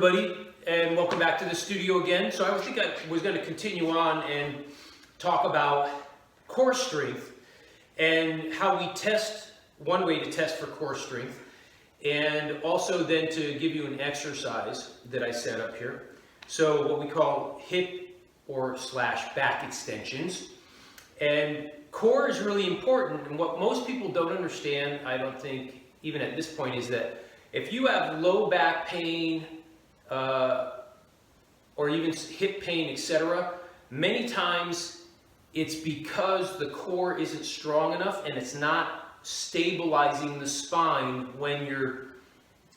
everybody, and welcome back to the studio again. So I think I was going to continue on and talk about core strength and how we test, one way to test for core strength, and also then to give you an exercise that I set up here. So what we call hip or slash back extensions. And core is really important, and what most people don't understand, I don't think, even at this point, is that if you have low back pain or even hip pain, etc., many times it's because the core isn't strong enough and it's not stabilizing the spine when you're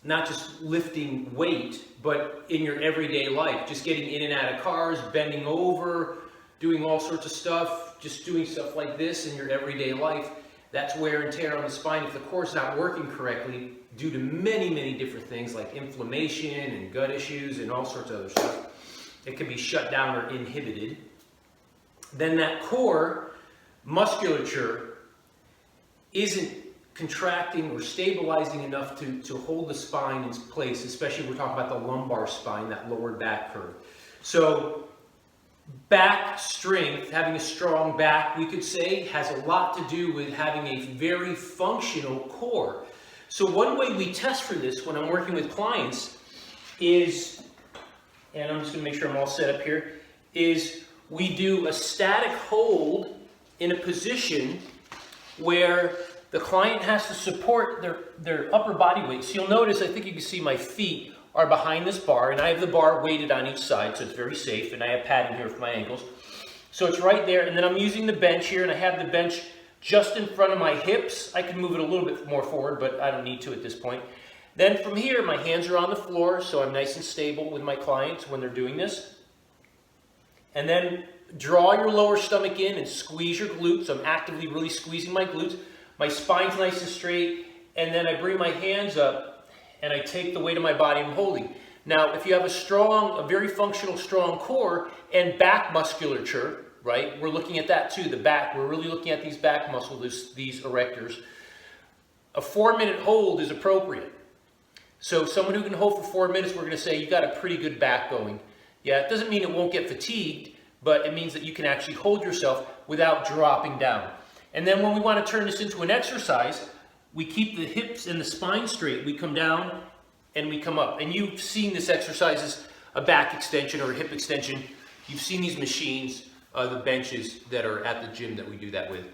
not just lifting weight, but in your everyday life, just getting in and out of cars, bending over, doing all sorts of stuff, just doing stuff like this in your everyday life. That's wear and tear on the spine if the core is not working correctly due to many different things like inflammation and gut issues and all sorts of other stuff. It can be shut down or inhibited. Then that core musculature isn't contracting or stabilizing enough to hold the spine in place, especially if we're talking about the lumbar spine, that lower back curve. So back strength, having a strong back, we could say, has a lot to do with having a very functional core. So one way we test for this when I'm working with clients is, and I'm just going to make sure I'm all set up here, is we do a static hold in a position where the client has to support their upper body weight. So you'll notice, I think you can see my feet are behind this bar, and I have the bar weighted on each side, so it's very safe, and I have padding here for my ankles. So it's right there, and then I'm using the bench here, and I have the bench just in front of my hips. I can move it a little bit more forward, but I don't need to at this point. Then from here, my hands are on the floor, so I'm nice and stable with my clients when they're doing this. And then draw your lower stomach in and squeeze your glutes. I'm actively really squeezing my glutes. My spine's nice and straight, and then I bring my hands up and I take the weight of my body I'm holding. Now, if you have a very functional, strong core and back musculature, right? We're looking at that too, the back. We're really looking at these back muscles, these erectors. A 4-minute hold is appropriate. So someone who can hold for 4 minutes, we're going to say you got a pretty good back going. Yeah, it doesn't mean it won't get fatigued, but it means that you can actually hold yourself without dropping down. And then when we want to turn this into an exercise, we keep the hips and the spine straight. We come down and we come up. And you've seen this exercise as a back extension or a hip extension. You've seen these machines, the benches that are at the gym that we do that with.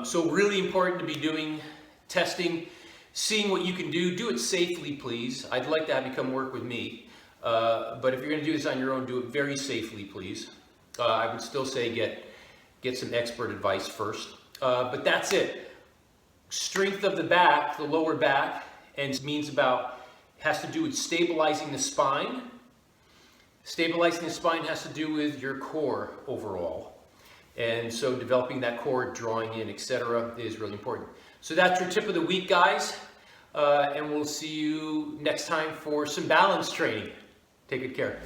So really important to be doing testing, seeing what you can do. Do it safely, please. I'd like to have you come work with me. But if you're going to do this on your own, do it very safely, please. I would still say get some expert advice first. But that's it. Strength of the back, the lower back, and has to do with stabilizing the spine. Stabilizing the spine has to do with your core overall. And so developing that core, drawing in, etc. is really important. So that's your tip of the week, guys. And we'll see you next time for some balance training. Take good care.